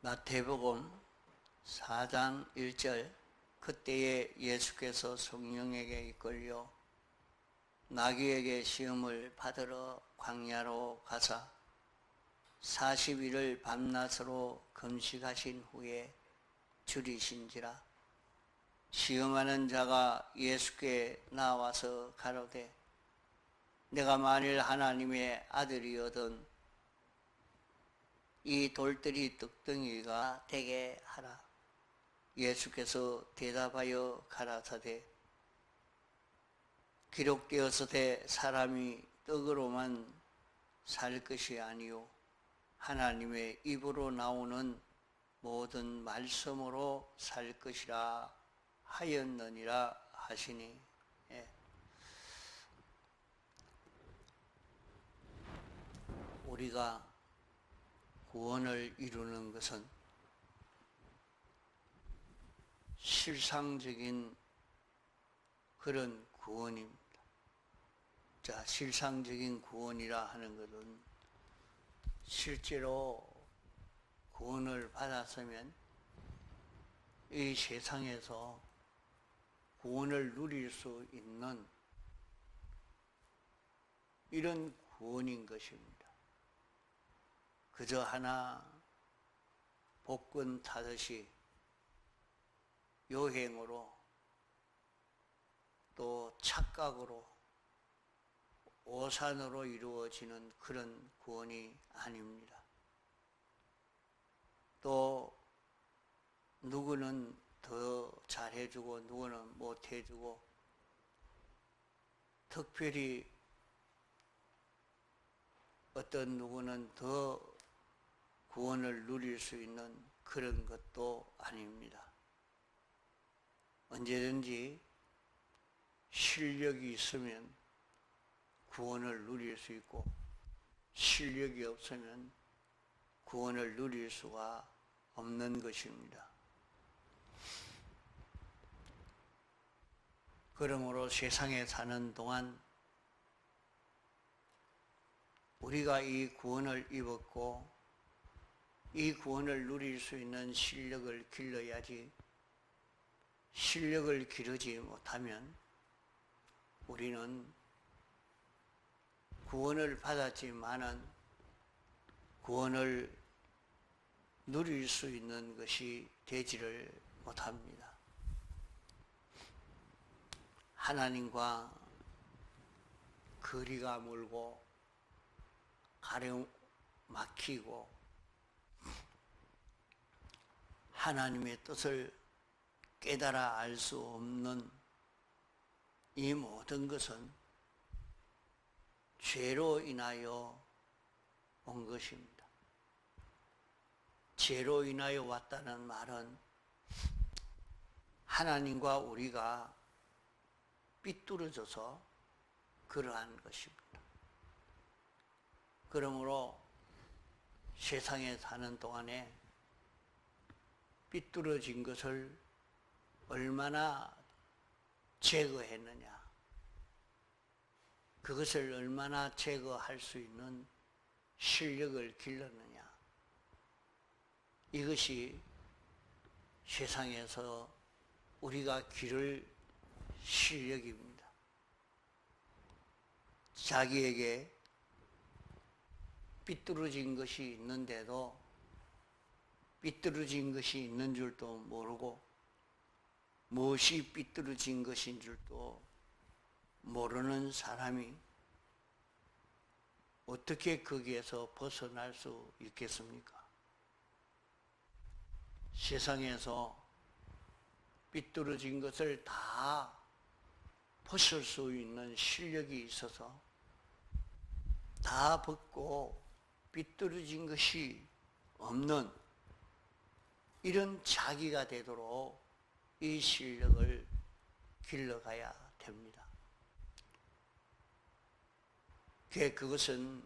마태복음 4장 1절 그때에 예수께서 성령에게 이끌려 마귀에게 시험을 받으러 광야로 가사 40일을 밤낮으로 금식하신 후에 줄이신지라. 시험하는 자가 예수께 나와서 가로되 내가 만일 하나님의 아들이거든 이 돌들이 떡덩이가 되게 하라. 예수께서 대답하여 가라사대 기록되었으되 사람이 떡으로만 살 것이 아니요 하나님의 입으로 나오는 모든 말씀으로 살 것이라 하였느니라 하시니. 우리가 구원을 이루는 것은 실상적인 그런 구원입니다. 자, 실상적인 구원이라 하는 것은 실제로 구원을 받았으면 이 세상에서 구원을 누릴 수 있는 이런 구원인 것입니다. 그저 하나 복권 타듯이 여행으로 또 착각으로 오산으로 이루어지는 그런 구원이 아닙니다. 또 누구는 더 잘해주고 누구는 못해주고 특별히 어떤 누구는 더 구원을 누릴 수 있는 그런 것도 아닙니다. 언제든지 실력이 있으면 구원을 누릴 수 있고 실력이 없으면 구원을 누릴 수가 없는 것입니다. 그러므로 세상에 사는 동안 우리가 이 구원을 입었고 이 구원을 누릴 수 있는 실력을 길러야지, 실력을 기르지 못하면 우리는 구원을 받았지만은 구원을 누릴 수 있는 것이 되지를 못합니다. 하나님과 거리가 멀고 가려막히고 하나님의 뜻을 깨달아 알 수 없는 이 모든 것은 죄로 인하여 온 것입니다. 죄로 인하여 왔다는 말은 하나님과 우리가 삐뚤어져서 그러한 것입니다. 그러므로 세상에 사는 동안에 삐뚤어진 것을 얼마나 제거했느냐, 그것을 얼마나 제거할 수 있는 실력을 길렀느냐, 이것이 세상에서 우리가 기를 실력입니다. 자기에게 삐뚤어진 것이 있는데도 삐뚤어진 것이 있는 줄도 모르고 무엇이 삐뚤어진 것인 줄도 모르는 사람이 어떻게 거기에서 벗어날 수 있겠습니까? 세상에서 삐뚤어진 것을 다 벗을 수 있는 실력이 있어서 다 벗고 삐뚤어진 것이 없는 이런 자기가 되도록 이 실력을 길러가야 됩니다. 그것은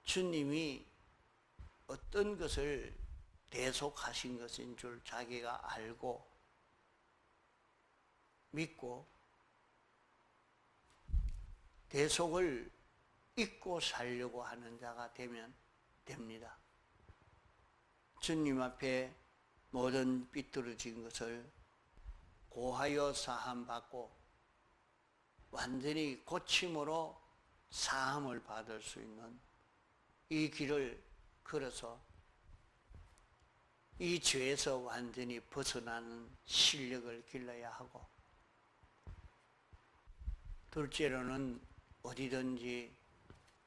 주님이 어떤 것을 대속하신 것인 줄 자기가 알고 믿고 대속을 잊고 살려고 하는 자가 되면 됩니다. 주님 앞에 모든 삐뚤어진 것을 고하여 사함받고 완전히 고침으로 사함을 받을 수 있는 이 길을 걸어서 이 죄에서 완전히 벗어나는 실력을 길러야 하고, 둘째로는 어디든지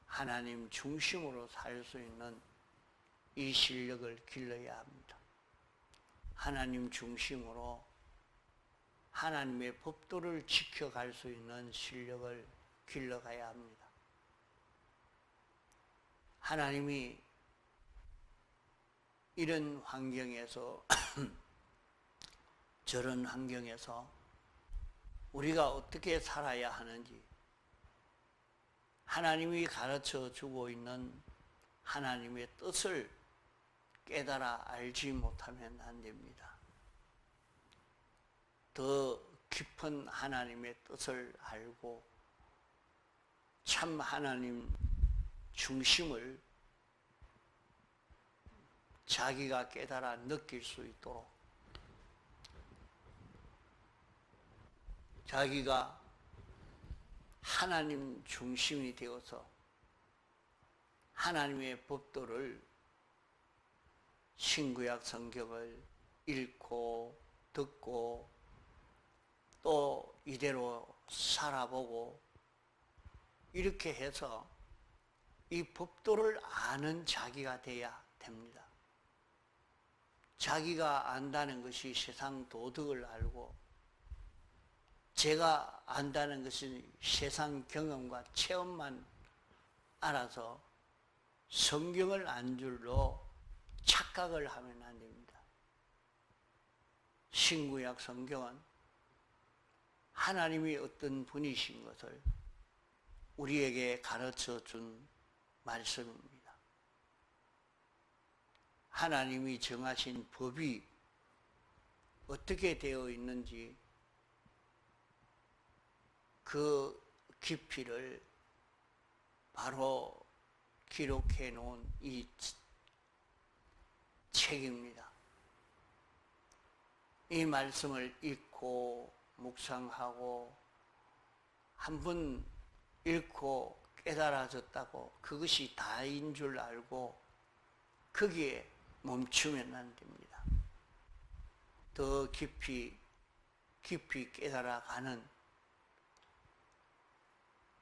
하나님 중심으로 살 수 있는 이 실력을 길러야 합니다. 하나님 중심으로 하나님의 법도를 지켜갈 수 있는 실력을 길러가야 합니다. 하나님이 이런 환경에서 저런 환경에서 우리가 어떻게 살아야 하는지 하나님이 가르쳐 주고 있는 하나님의 뜻을 깨달아 알지 못하면 안 됩니다. 더 깊은 하나님의 뜻을 알고 참 하나님 중심을 자기가 깨달아 느낄 수 있도록 자기가 하나님 중심이 되어서 하나님의 법도를 신구약 성경을 읽고 듣고 또 이대로 살아보고 이렇게 해서 이 법도를 아는 자기가 돼야 됩니다. 자기가 안다는 것이 세상 도덕을 알고 제가 안다는 것은 세상 경험과 체험만 알아서 성경을 안 줄로 착각을 하면 안 됩니다. 신구약 성경은 하나님이 어떤 분이신 것을 우리에게 가르쳐 준 말씀입니다. 하나님이 정하신 법이 어떻게 되어 있는지 그 깊이를 바로 기록해 놓은 이 책입니다. 이 말씀을 읽고 묵상하고 한 번 읽고 깨달아졌다고 그것이 다인 줄 알고 거기에 멈추면 안 됩니다. 더 깊이 깨달아가는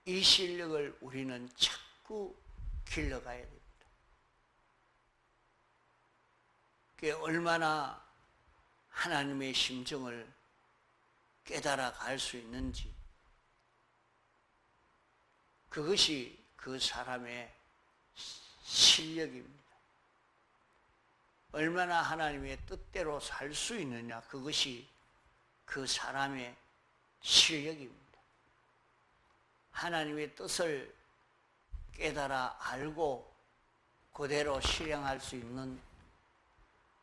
이 실력을 우리는 자꾸 길러가야 됩니다. 그게 얼마나 하나님의 심정을 깨달아 갈 수 있는지 그것이 그 사람의 실력입니다. 얼마나 하나님의 뜻대로 살 수 있느냐 그것이 그 사람의 실력입니다. 하나님의 뜻을 깨달아 알고 그대로 실행할 수 있는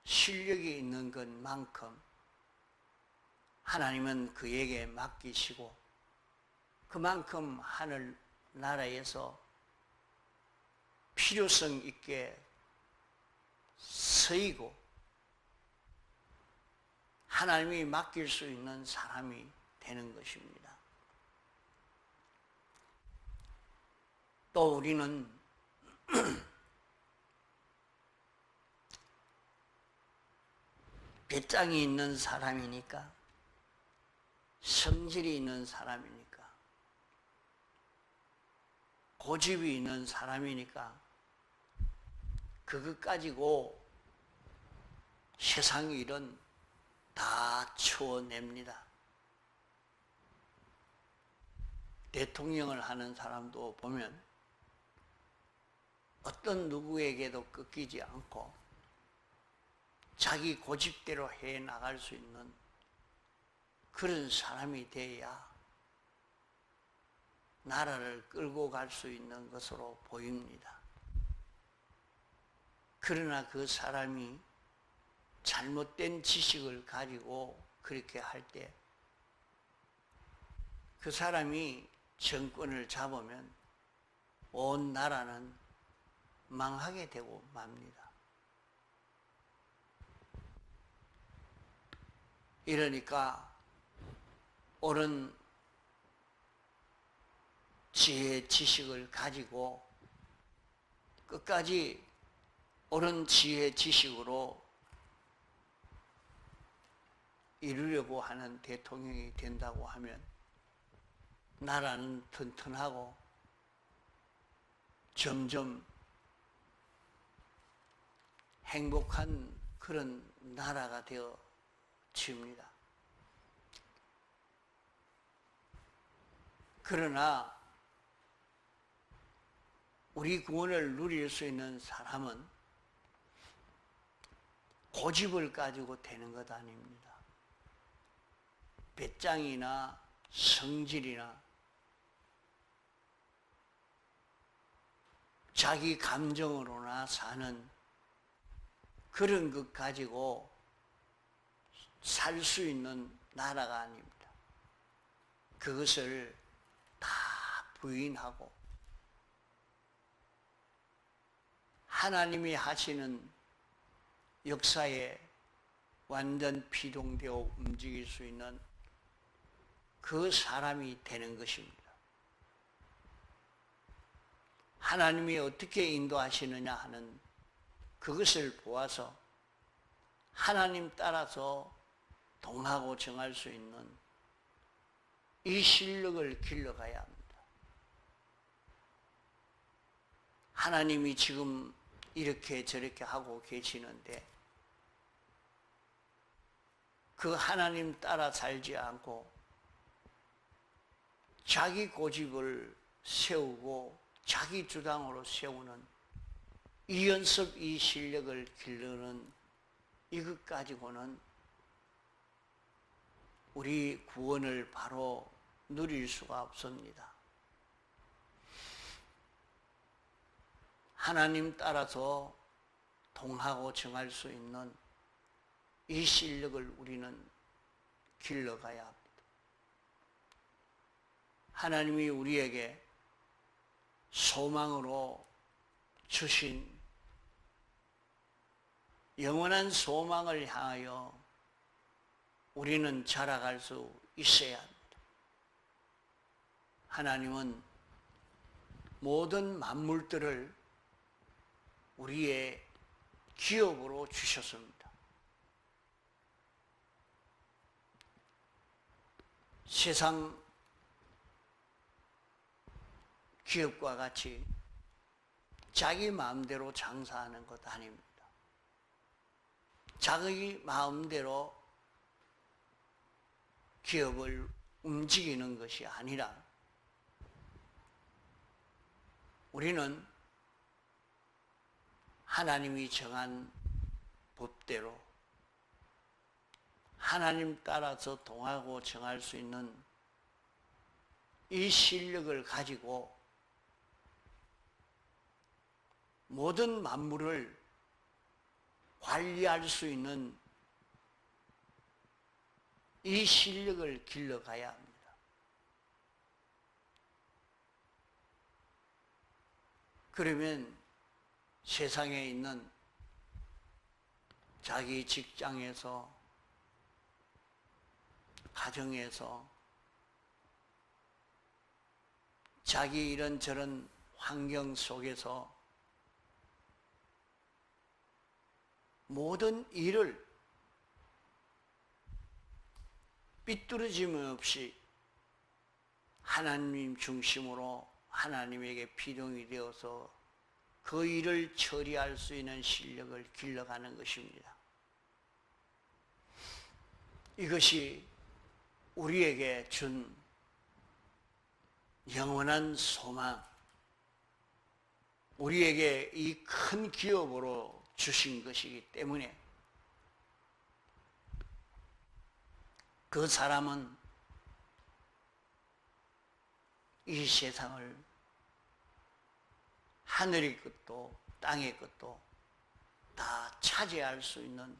실력이 있는 것만큼 하나님은 그에게 맡기시고 그만큼 하늘 나라에서 필요성 있게 쓰이고 하나님이 맡길 수 있는 사람이 되는 것입니다. 또 우리는 배짱이 있는 사람이니까 성질이 있는 사람이니까 고집이 있는 사람이니까 그것 가지고 세상 일은 다 치워냅니다. 대통령을 하는 사람도 보면 어떤 누구에게도 꺾이지 않고 자기 고집대로 해 나갈 수 있는 그런 사람이 돼야 나라를 끌고 갈 수 있는 것으로 보입니다. 그러나 그 사람이 잘못된 지식을 가지고 그렇게 할 때 그 사람이 정권을 잡으면 온 나라는 망하게 되고 맙니다. 이러니까 옳은 지혜 지식을 가지고 끝까지 옳은 지혜 지식으로 이루려고 하는 대통령이 된다고 하면 나라는 튼튼하고 점점 행복한 그런 나라가 되어집니다. 그러나 우리 구원을 누릴 수 있는 사람은 고집을 가지고 되는 것 아닙니다. 배짱이나 성질이나 자기 감정으로나 사는 그런 것 가지고 살 수 있는 나라가 아닙니다. 그것을 다 부인하고 하나님이 하시는 역사에 완전 피동되어 움직일 수 있는 그 사람이 되는 것입니다. 하나님이 어떻게 인도하시느냐 하는 그것을 보아서 하나님 따라서 동하고 정할 수 있는 이 실력을 길러가야 합니다. 하나님이 지금 이렇게 저렇게 하고 계시는데 그 하나님 따라 살지 않고 자기 고집을 세우고 자기 주장으로 세우는 이 연습, 이 실력을 기르는 이것 가지고는 우리 구원을 바로 누릴 수가 없습니다. 하나님 따라서 동하고 정할 수 있는 이 실력을 우리는 길러가야 합니다. 하나님이 우리에게 소망으로 주신 영원한 소망을 향하여 우리는 자라갈 수 있어야 합니다. 하나님은 모든 만물들을 우리의 기업으로 주셨습니다. 세상 기업과 같이 자기 마음대로 장사하는 것 아닙니다. 자기 마음대로 기업을 움직이는 것이 아니라 우리는 하나님이 정한 법대로 하나님 따라서 동하고 정할 수 있는 이 실력을 가지고 모든 만물을 관리할 수 있는 이 실력을 길러가야 합니다. 그러면 세상에 있는 자기 직장에서, 가정에서, 자기 이런저런 환경 속에서 모든 일을 삐뚤어짐 없이 하나님 중심으로 하나님에게 피동이 되어서 그 일을 처리할 수 있는 실력을 길러가는 것입니다. 이것이 우리에게 준 영원한 소망, 우리에게 이 큰 기업으로 주신 것이기 때문에 그 사람은 이 세상을 하늘의 것도 땅의 것도 다 차지할 수 있는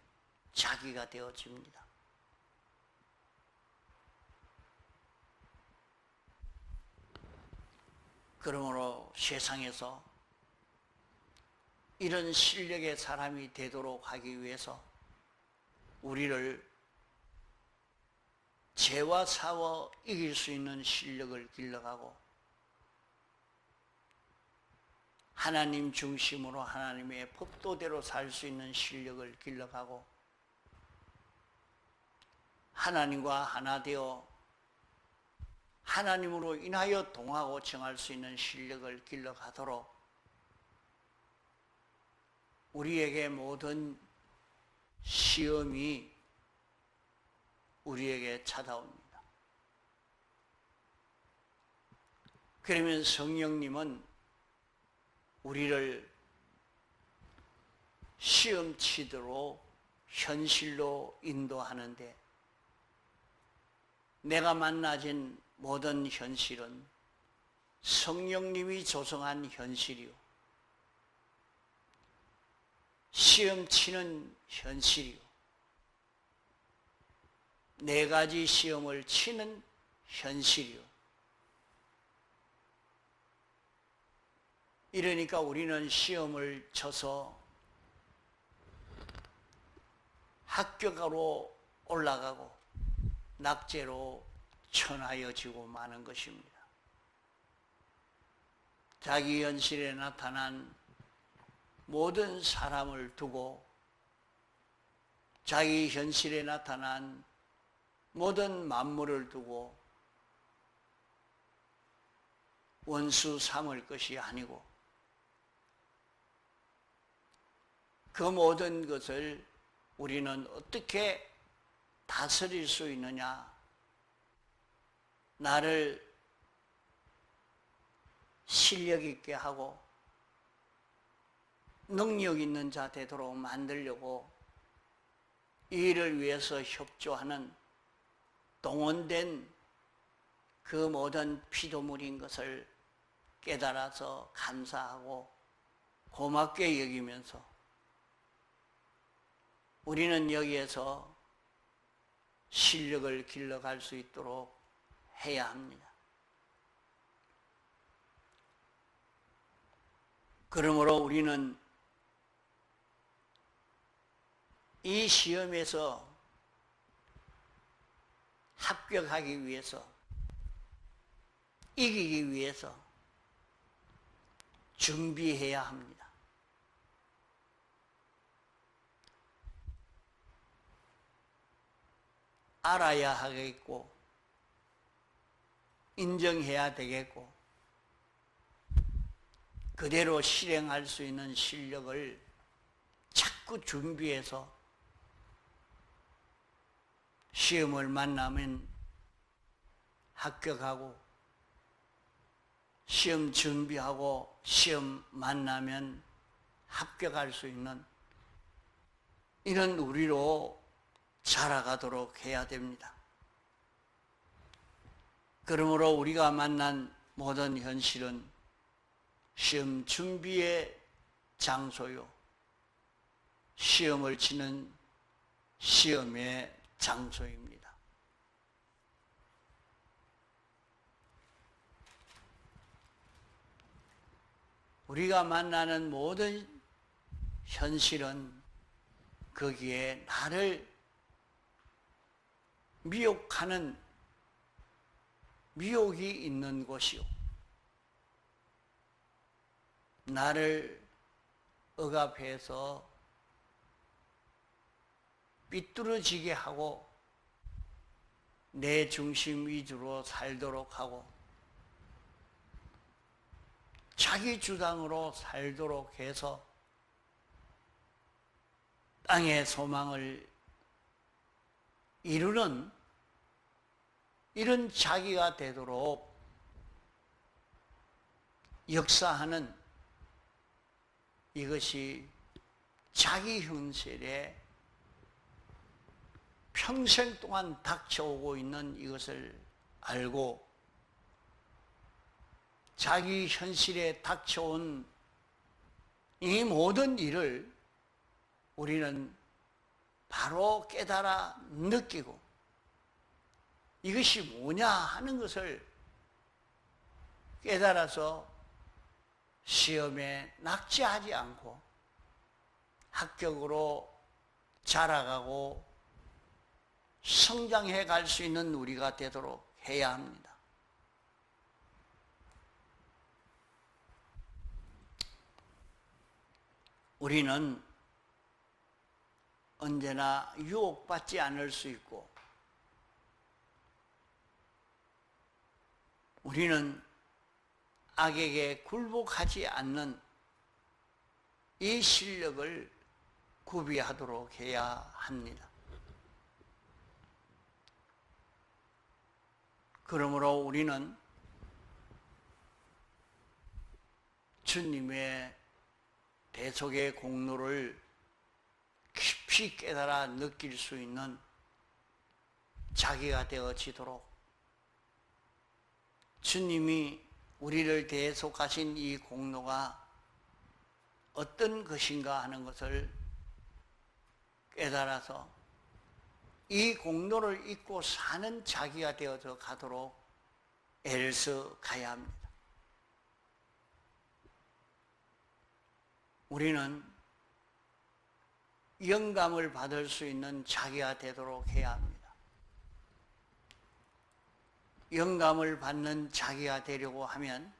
자기가 되어집니다. 그러므로 세상에서 이런 실력의 사람이 되도록 하기 위해서 우리를 죄와 싸워 이길 수 있는 실력을 길러가고 하나님 중심으로 하나님의 법도대로 살 수 있는 실력을 길러가고 하나님과 하나 되어 하나님으로 인하여 동하고 정할 수 있는 실력을 길러가도록 우리에게 모든 시험이 우리에게 찾아옵니다. 그러면 성령님은 우리를 시험치도록 현실로 인도하는데 내가 만나진 모든 현실은 성령님이 조성한 현실이요. 시험치는 현실이요. 네 가지 시험을 치는 현실이요. 이러니까 우리는 시험을 쳐서 합격으로 올라가고 낙제로 천하여지고 마는 것입니다. 자기 현실에 나타난 모든 사람을 두고 자기 현실에 나타난 모든 만물을 두고 원수 삼을 것이 아니고 그 모든 것을 우리는 어떻게 다스릴 수 있느냐, 나를 실력 있게 하고 능력 있는 자 되도록 만들려고 이 일을 위해서 협조하는 동원된 그 모든 피조물인 것을 깨달아서 감사하고 고맙게 여기면서 우리는 여기에서 실력을 길러갈 수 있도록 해야 합니다. 그러므로 우리는 이 시험에서 합격하기 위해서, 이기기 위해서 준비해야 합니다. 알아야 하겠고, 인정해야 되겠고, 그대로 실행할 수 있는 실력을 자꾸 준비해서 시험을 만나면 합격하고, 시험 준비하고 시험 만나면 합격할 수 있는 이런 우리로 자라가도록 해야 됩니다. 그러므로 우리가 만난 모든 현실은 시험 준비의 장소요, 시험을 치는 시험의 장소입니다. 우리가 만나는 모든 현실은 거기에 나를 미혹하는 미혹이 있는 곳이요, 나를 억압해서 삐뚤어지게 하고 내 중심 위주로 살도록 하고 자기 주장으로 살도록 해서 땅의 소망을 이루는 이런 자기가 되도록 역사하는 이것이 자기 현실에 평생 동안 닥쳐오고 있는 이것을 알고 자기 현실에 닥쳐온 이 모든 일을 우리는 바로 깨달아 느끼고 이것이 뭐냐 하는 것을 깨달아서 시험에 낙제하지 않고 합격으로 자라가고 성장해 갈 수 있는 우리가 되도록 해야 합니다. 우리는 언제나 유혹받지 않을 수 있고, 우리는 악에게 굴복하지 않는 이 실력을 구비하도록 해야 합니다. 그러므로 우리는 주님의 대속의 공로를 깊이 깨달아 느낄 수 있는 자기가 되어지도록, 주님이 우리를 대속하신 이 공로가 어떤 것인가 하는 것을 깨달아서 이 공로를 잊고 사는 자기가 되어서 가도록 애를 써 가야 합니다. 우리는 영감을 받을 수 있는 자기가 되도록 해야 합니다. 영감을 받는 자기가 되려고 하면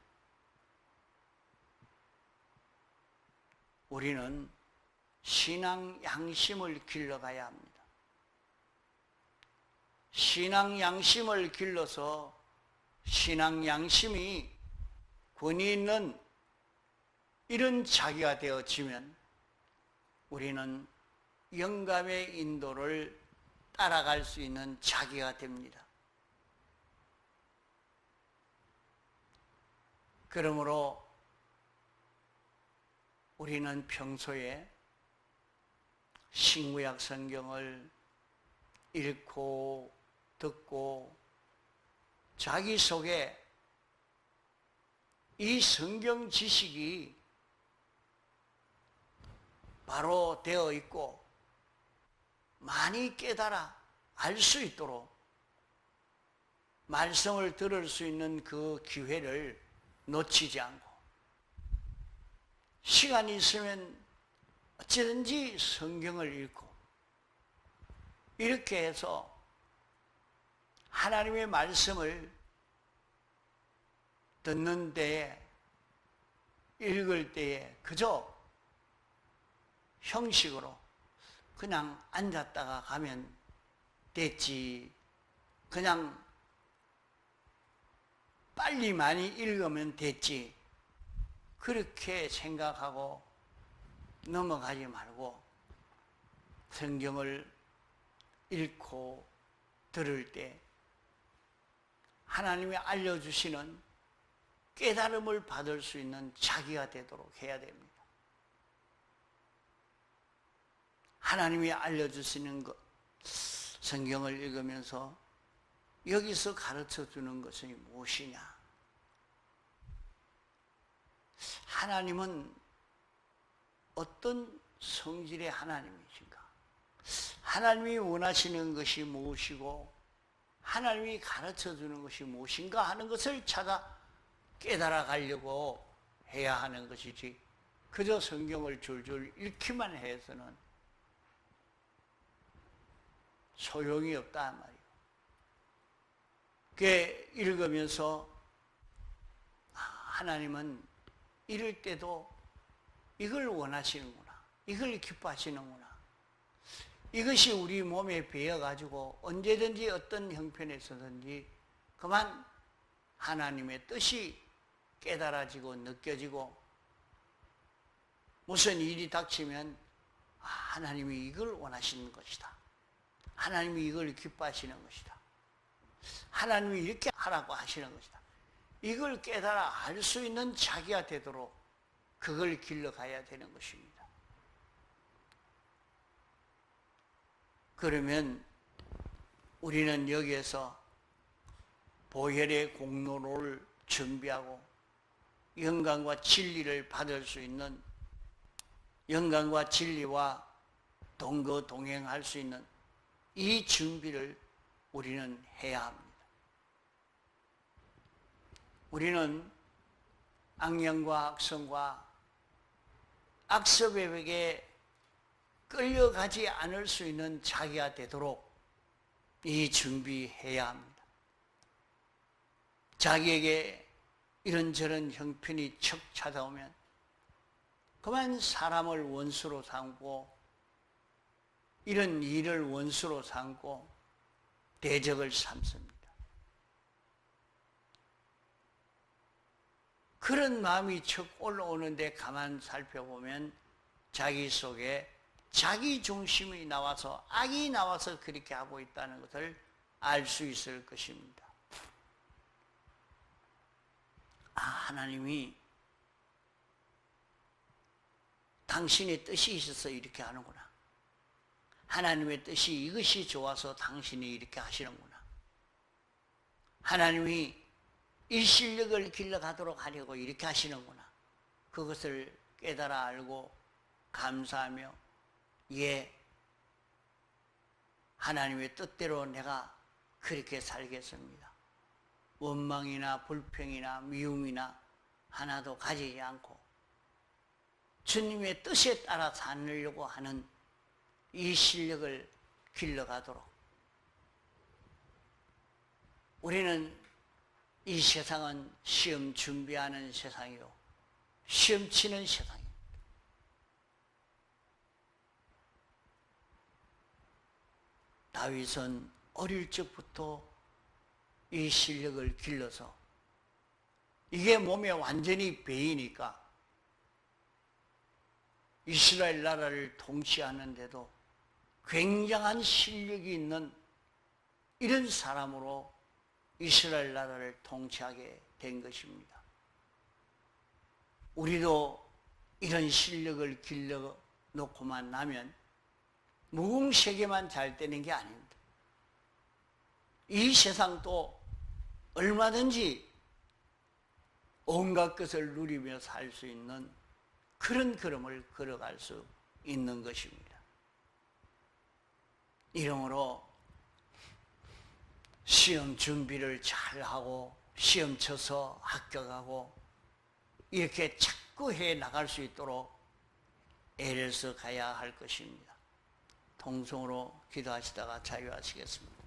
우리는 신앙 양심을 길러가야 합니다. 신앙 양심을 길러서 신앙 양심이 권위 있는 이런 자기가 되어지면 우리는 영감의 인도를 따라갈 수 있는 자기가 됩니다. 그러므로 우리는 평소에 신구약 성경을 읽고 듣고 자기 속에 이 성경 지식이 바로 되어 있고 많이 깨달아 알 수 있도록 말씀을 들을 수 있는 그 기회를 놓치지 않고, 시간이 있으면 어찌든지 성경을 읽고, 이렇게 해서 하나님의 말씀을 듣는 때에, 읽을 때에 그저 형식으로 그냥 앉았다가 가면 됐지, 그냥 빨리 많이 읽으면 됐지, 그렇게 생각하고 넘어가지 말고 성경을 읽고 들을 때 하나님이 알려주시는 깨달음을 받을 수 있는 자기가 되도록 해야 됩니다. 하나님이 알려주시는 것, 성경을 읽으면서 여기서 가르쳐 주는 것이 무엇이냐? 하나님은 어떤 성질의 하나님이신가? 하나님이 원하시는 것이 무엇이고 하나님이 가르쳐 주는 것이 무엇인가 하는 것을 찾아 깨달아 가려고 해야 하는 것이지, 그저 성경을 줄줄 읽기만 해서는 소용이 없다 말이에요. 그게 읽으면서 하나님은 이럴 때도 이걸 원하시는구나, 이걸 기뻐하시는구나, 이것이 우리 몸에 배어가지고 언제든지 어떤 형편에서든지 그만 하나님의 뜻이 깨달아지고 느껴지고, 무슨 일이 닥치면 하나님이 이걸 원하시는 것이다, 하나님이 이걸 기뻐하시는 것이다, 하나님이 이렇게 하라고 하시는 것이다, 이걸 깨달아 알 수 있는 자기가 되도록 그걸 길러가야 되는 것입니다. 그러면 우리는 여기에서 보혈의 공로를 준비하고 영광과 진리를 받을 수 있는, 영광과 진리와 동거동행할 수 있는 이 준비를 우리는 해야 합니다. 우리는 악령과 악성과 악섭에게 끌려가지 않을 수 있는 자기가 되도록 이 준비해야 합니다. 자기에게 이런저런 형편이 척 찾아오면 그만 사람을 원수로 삼고 이런 일을 원수로 삼고 대적을 삼습니다. 그런 마음이 척 올라오는데 가만 살펴보면 자기 속에 자기 중심이 나와서 악이 나와서 그렇게 하고 있다는 것을 알 수 있을 것입니다. 하나님이 당신의 뜻이 있어서 이렇게 하는구나. 하나님의 뜻이 이것이 좋아서 당신이 이렇게 하시는구나. 하나님이 이 실력을 길러가도록 하려고 이렇게 하시는구나. 그것을 깨달아 알고 감사하며 예, 하나님의 뜻대로 내가 그렇게 살겠습니다. 원망이나 불평이나 미움이나 하나도 가지지 않고 주님의 뜻에 따라 살려고 하는 이 실력을 길러가도록 우리는 이 세상은 시험 준비하는 세상이요 시험 치는 세상입니다. 다윗은 어릴 적부터 이 실력을 길러서 이게 몸에 완전히 배이니까 이스라엘 나라를 통치하는데도 굉장한 실력이 있는 이런 사람으로 이스라엘 나라를 통치하게 된 것입니다. 우리도 이런 실력을 길러 놓고만 나면 무궁세계만 잘 되는 게 아닙니다. 이 세상도 얼마든지 온갖 것을 누리며 살 수 있는 그런 걸음을 걸어갈 수 있는 것입니다. 이러므로 시험 준비를 잘하고 시험 쳐서 합격하고 이렇게 자꾸 해 나갈 수 있도록 애를 써 가야 할 것입니다. 통성으로 기도하시다가 자유하시겠습니다.